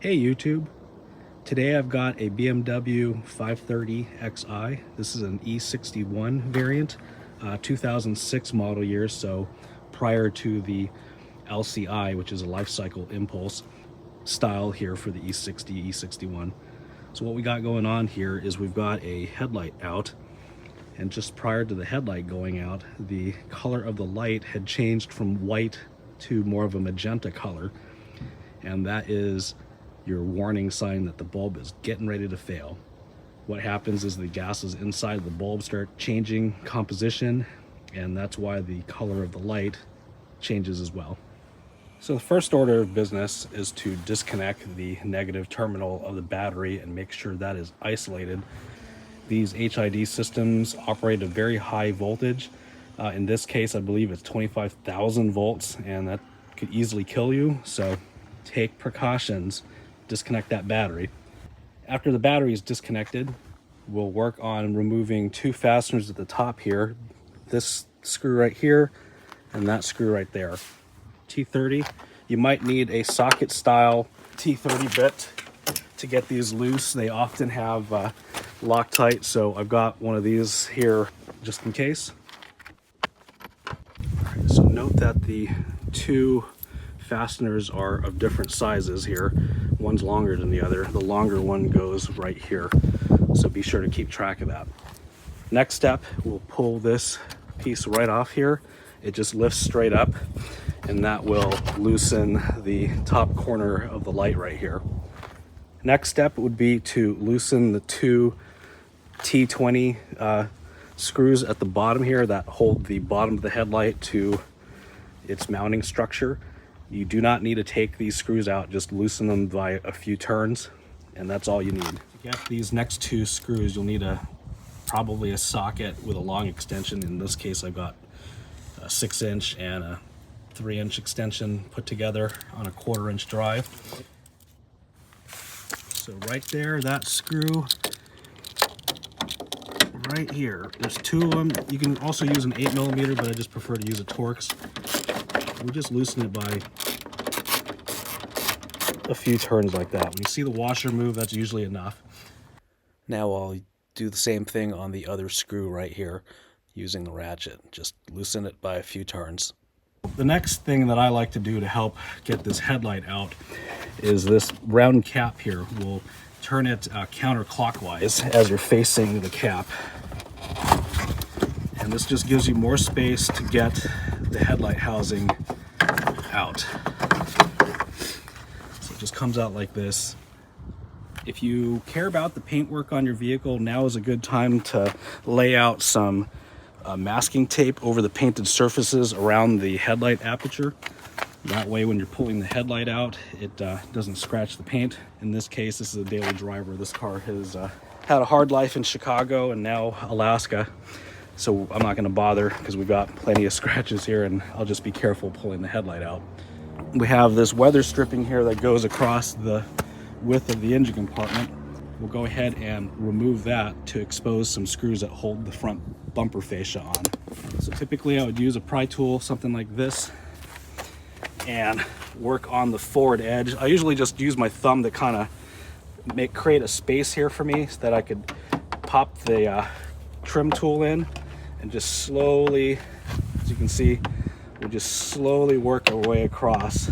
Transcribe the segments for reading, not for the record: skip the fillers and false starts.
Hey YouTube, today I've got a BMW 530xi. This is an E61 variant, 2006 model year, so prior to the LCI, which is a life cycle impulse style here for the E60, E61. So what we got going on here is we've got a headlight out, and just prior to the headlight going out, the color of the light had changed from white to more of a magenta color, and that is your warning sign that the bulb is getting ready to fail. What happens is the gases inside the bulb start changing composition, and that's why the color of the light changes as well. So the first order of business is to disconnect the negative terminal of the battery and make sure that is isolated. These HID systems operate at a very high voltage. In this case, I believe it's 25,000 volts, and that could easily kill you. So take precautions, disconnect that battery. After the battery is disconnected, we'll work on removing two fasteners at the top here. This screw right here and that screw right there. T30, you might need a socket style T30 bit to get these loose. They often have Loctite, so I've got one of these here just in case. Right, so note that the two fasteners are of different sizes here. One's longer than the other. The longer one goes right here, so be sure to keep track of that. Next step, we'll pull this piece right off here. It just lifts straight up, and that will loosen the top corner of the light right here. Next step would be to loosen the two T20 screws at the bottom here that hold the bottom of the headlight to its mounting structure. You do not need to take these screws out, just loosen them by a few turns, and that's all you need. To get these next two screws, you'll need probably a socket with a long extension. In this case, I've got a 6-inch and a 3-inch extension put together on a 1/4-inch drive. So right there, that screw right here, there's two of them. You can also use an 8mm, but I just prefer to use a Torx. We'll just loosen it by a few turns like that. When you see the washer move, that's usually enough. Now I'll do the same thing on the other screw right here using the ratchet. Just loosen it by a few turns. The next thing that I like to do to help get this headlight out is this round cap here. We'll turn it counterclockwise as you're facing the cap. And this just gives you more space to get the headlight housing out. So it just comes out like this. If you care about the paintwork on your vehicle, now is a good time to lay out some masking tape over the painted surfaces around the headlight aperture. That way when you're pulling the headlight out, it doesn't scratch the paint. In this case, this is a daily driver. This car has had a hard life in Chicago and now Alaska. So I'm not going to bother because we've got plenty of scratches here, and I'll just be careful pulling the headlight out. We have this weather stripping here that goes across the width of the engine compartment. We'll go ahead and remove that to expose some screws that hold the front bumper fascia on. So typically I would use a pry tool, something like this, and work on the forward edge. I usually just use my thumb to kind of create a space here for me so that I could pop the trim tool in and just slowly, as you can see, we'll just slowly work our way across.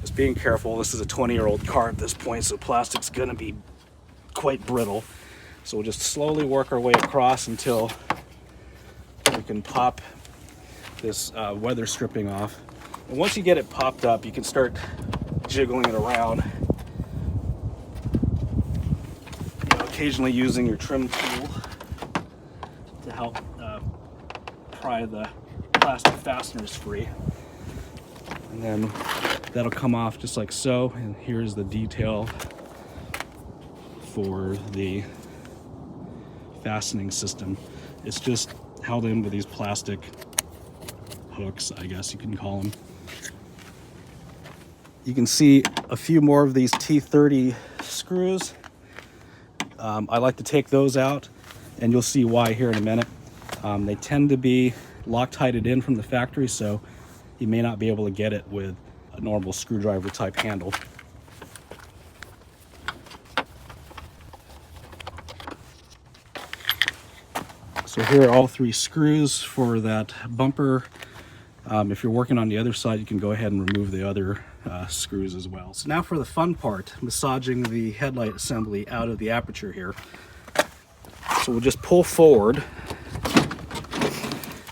Just being careful, this is a 20-year-old car at this point, so plastic's gonna be quite brittle. So we'll just slowly work our way across until we can pop this weather stripping off. And once you get it popped up, you can start jiggling it around. Occasionally using your trim tool to help pry the plastic fasteners free. And then that'll come off just like so. And here's the detail for the fastening system. It's just held in with these plastic hooks, I guess you can call them. You can see a few more of these T30 screws. I like to take those out, and you'll see why here in a minute. They tend to be Loctited in from the factory, so you may not be able to get it with a normal screwdriver type handle. So here are all 3 screws for that bumper. If you're working on the other side, you can go ahead and remove the other screws as well. So now for the fun part, massaging the headlight assembly out of the aperture here. So we'll just pull forward.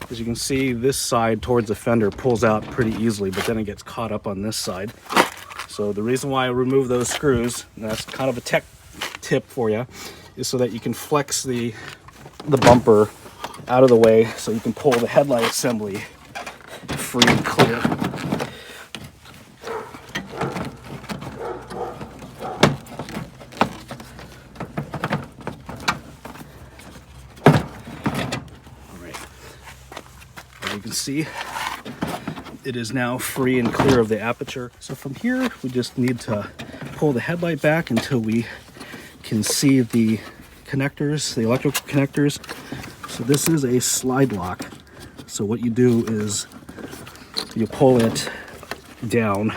As you can see, this side towards the fender pulls out pretty easily, but then it gets caught up on this side. So the reason why I remove those screws, and that's kind of a tech tip for you, is so that you can flex the bumper out of the way so you can pull the headlight assembly free and clear. All right. As you can see, it is now free and clear of the aperture. So from here, we just need to pull the headlight back until we can see the connectors, the electrical connectors. So this is a slide lock. So what you do is you pull it down,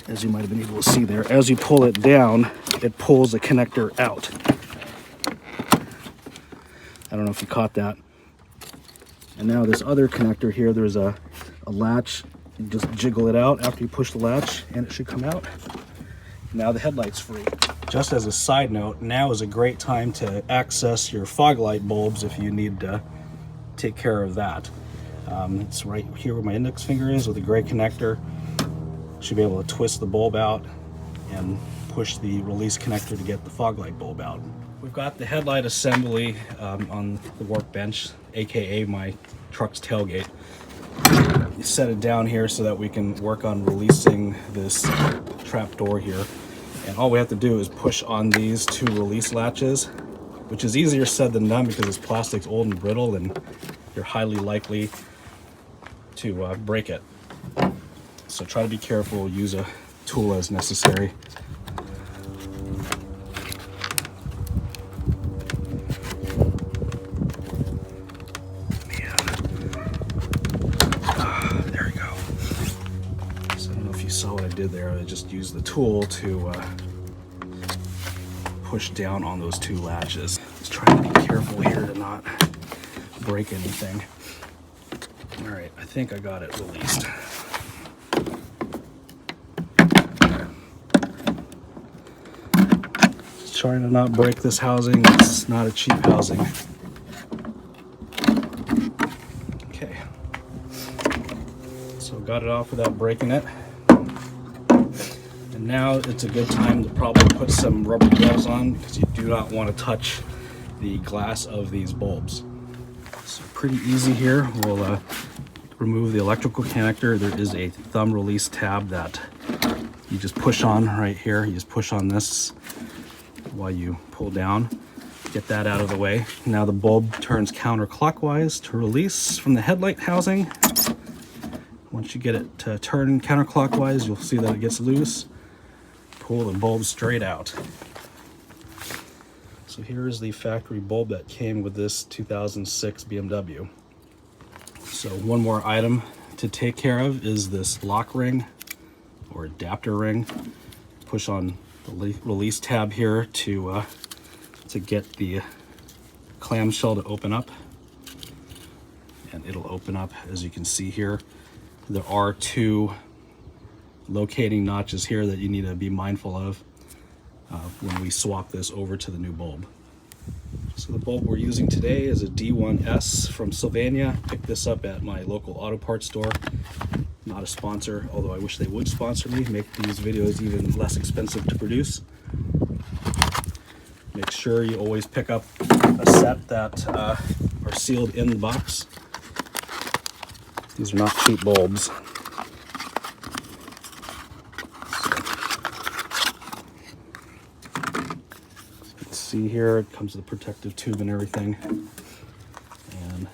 as you might have been able to see there. As you pull it down, it pulls the connector out. I don't know if you caught that. And now this other connector here, there's a latch. You just jiggle it out after you push the latch and it should come out. Now the headlight's free. Just as a side note, now is a great time to access your fog light bulbs if you need to take care of that. It's right here where my index finger is with a gray connector. Should be able to twist the bulb out and push the release connector to get the fog light bulb out. We've got the headlight assembly on the workbench, aka my truck's tailgate. Set it down here so that we can work on releasing this trap door here. And all we have to do is push on these 2 release latches, which is easier said than done because this plastic's old and brittle and you're highly likely to break it. So try to be careful, use a tool as necessary. There we go. So I don't know if you saw what I did there. I just used the tool to push down on those 2 latches. Just try to be careful here to not break anything. All right, I think I got it released. Just trying to not break this housing. It's not a cheap housing. Okay. So got it off without breaking it. And now it's a good time to probably put some rubber gloves on because you do not want to touch the glass of these bulbs. So pretty easy here. We'll remove the electrical connector. There is a thumb release tab that you just push on right here. You just push on this while you pull down. Get that out of the way. Now the bulb turns counterclockwise to release from the headlight housing. Once you get it to turn counterclockwise, you'll see that it gets loose. Pull the bulb straight out. So here is the factory bulb that came with this 2006 BMW. So one more item to take care of is this lock ring or adapter ring. Push on the release tab here to get the clamshell to open up. And it'll open up, as you can see here. There are 2 locating notches here that you need to be mindful of when we swap this over to the new bulb. So the bulb we're using today is a D1S from Sylvania. Picked this up at my local auto parts store. Not a sponsor, although I wish they would sponsor me, make these videos even less expensive to produce. Make sure you always pick up a set that are sealed in the box. These are not cheap bulbs. See here, it comes with a protective tube and everything. And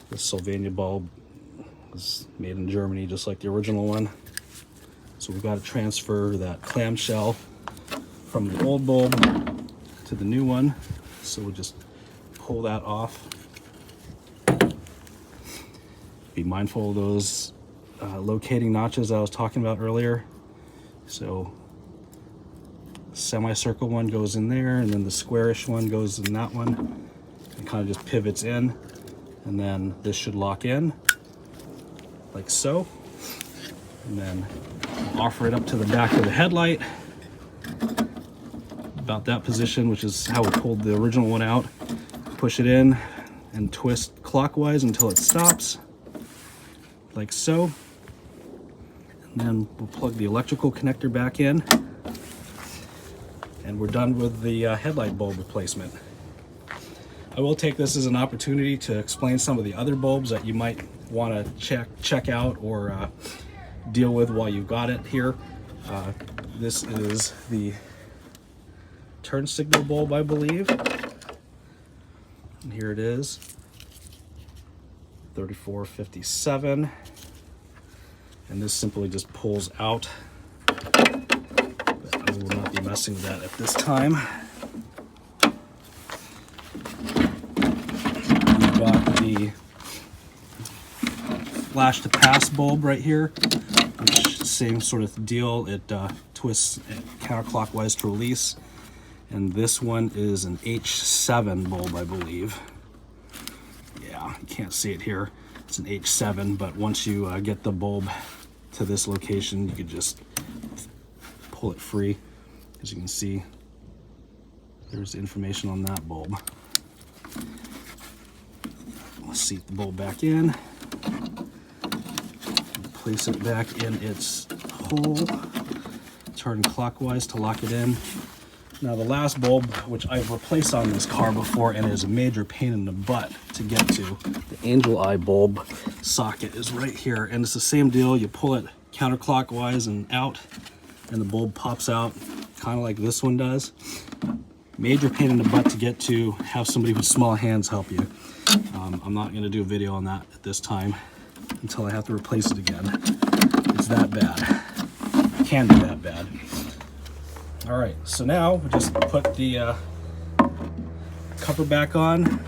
the Sylvania bulb was made in Germany, just like the original one. So we've got to transfer that clamshell from the old bulb to the new one. So we'll just pull that off. Be mindful of those locating notches I was talking about earlier. So semicircle one goes in there, and then the squarish one goes in that one. It kind of just pivots in, and then this should lock in like so, and then offer it up to the back of the headlight about that position, which is how we pulled the original one out. Push it in and twist clockwise until it stops like so, and then we'll plug the electrical connector back in, and we're done with the headlight bulb replacement. I will take this as an opportunity to explain some of the other bulbs that you might want to check out or deal with while you've got it here. This is the turn signal bulb, I believe. And here it is, 3457. And this simply just pulls out. But I will not be messing with that at this time. We've got the flash to pass bulb right here, which same sort of deal. It twists counterclockwise to release. And this one is an H7 bulb, I believe. Yeah, you can't see it here. It's an H7, but once you get the bulb to this location, you could just pull it free. As you can see, there's information on that bulb. We'll seat the bulb back in. Place it back in its hole. Turn clockwise to lock it in. Now the last bulb, which I've replaced on this car before and is a major pain in the butt to get to, the angel eye bulb socket is right here, and it's the same deal. You pull it counterclockwise and out, and the bulb pops out, kind of like this one does. Major pain in the butt to get to. Have somebody with small hands help you. I'm not going to do a video on that at this time until I have to replace it again. It's that bad. It can be that bad. All right, so now we just put the cover back on.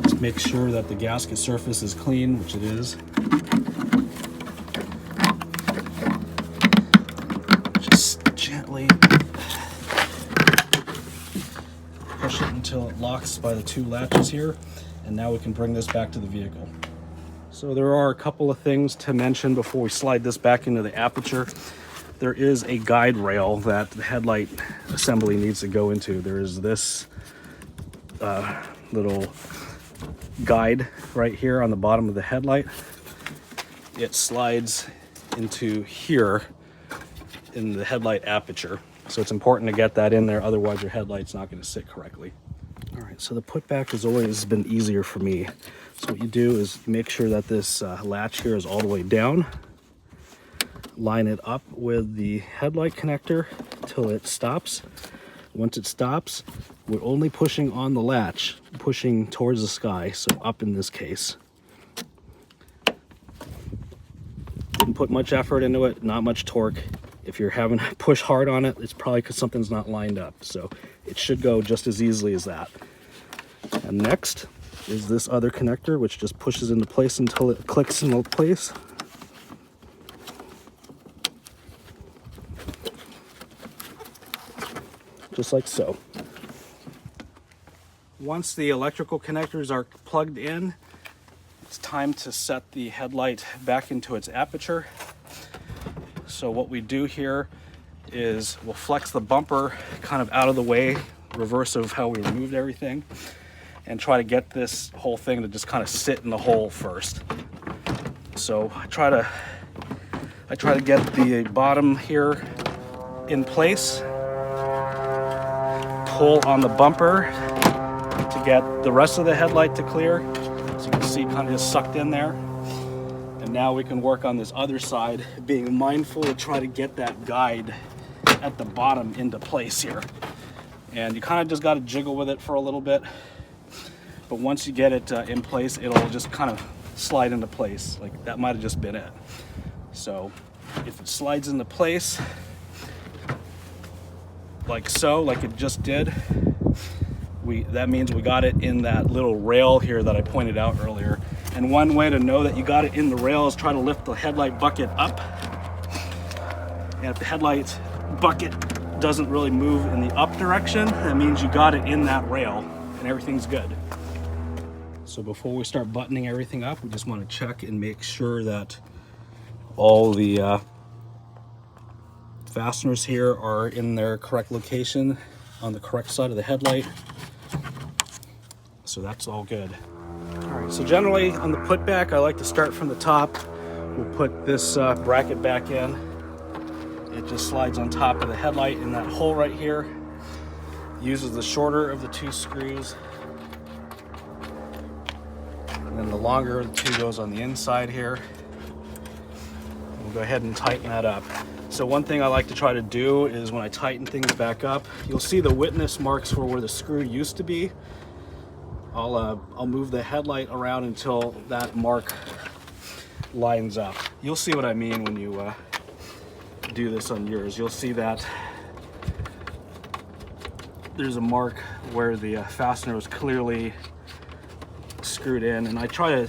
Just make sure that the gasket surface is clean, which it is. Just gently push it until it locks by the two latches here, and now we can bring this back to the vehicle. So there are a couple of things to mention before we slide this back into the aperture. There is a guide rail that the headlight assembly needs to go into. There is this little guide right here on the bottom of the headlight. It slides into here in the headlight aperture. So it's important to get that in there, otherwise your headlight's not going to sit correctly. All right, so the putback has always been easier for me. So what you do is make sure that this latch here is all the way down. Line it up with the headlight connector till it stops. Once it stops, we're only pushing on the latch, pushing towards the sky, so up in this case. Didn't put much effort into it, not much torque. If you're having to push hard on it, it's probably because something's not lined up. So it should go just as easily as that. And next is this other connector, which just pushes into place until it clicks into place. Just like so. Once the electrical connectors are plugged in, it's time to set the headlight back into its aperture. So what we do here is we'll flex the bumper kind of out of the way, reverse of how we removed everything, and try to get this whole thing to just kind of sit in the hole first. So I try to get the bottom here in place, pull on the bumper to get the rest of the headlight to clear. So you can see kind of just sucked in there. And now we can work on this other side, being mindful to try to get that guide at the bottom into place here. And you kind of just got to jiggle with it for a little bit. But once you get it in place, it'll just kind of slide into place. Like that might have just been it. So if it slides into place, like so, like it just did, that means we got it in that little rail here that I pointed out earlier. And one way to know that you got it in the rail is try to lift the headlight bucket up. And if the headlight bucket doesn't really move in the up direction, that means you got it in that rail and everything's good. So before we start buttoning everything up, we just want to check and make sure that all the fasteners here are in their correct location on the correct side of the headlight. So that's all good. All right, so generally on the putback, I like to start from the top. We'll put this bracket back in. It just slides on top of the headlight in that hole right here. Uses the shorter of the two screws. And then the longer of the two goes on the inside here. We'll go ahead and tighten that up. So one thing I like to try to do is when I tighten things back up, you'll see the witness marks for where the screw used to be. I'll move the headlight around until that mark lines up. You'll see what I mean when you do this on yours. You'll see that there's a mark where the fastener was clearly screwed in, and I try to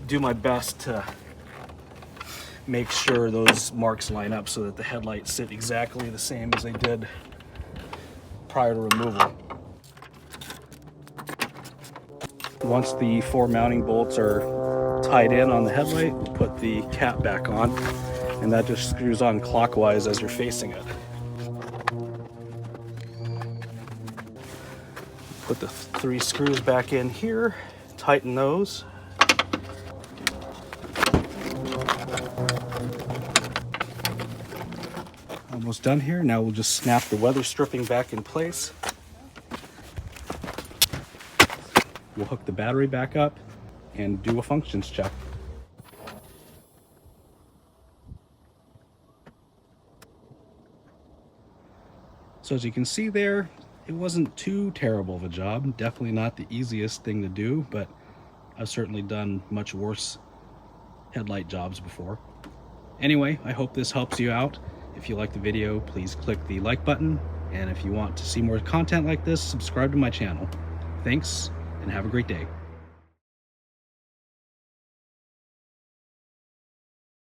do my best to make sure those marks line up so that the headlights sit exactly the same as they did prior to removal. Once the 4 mounting bolts are tied in on the headlight, we'll put the cap back on, and that just screws on clockwise as you're facing it. Put the 3 screws back in here, tighten those. Almost done here. Now we'll just snap the weather stripping back in place. We'll hook the battery back up and do a functions check. So as you can see there, it wasn't too terrible of a job. Definitely not the easiest thing to do, but I've certainly done much worse headlight jobs before. Anyway, I hope this helps you out. If you like the video, please click the like button. And if you want to see more content like this, subscribe to my channel. Thanks, and have a great day.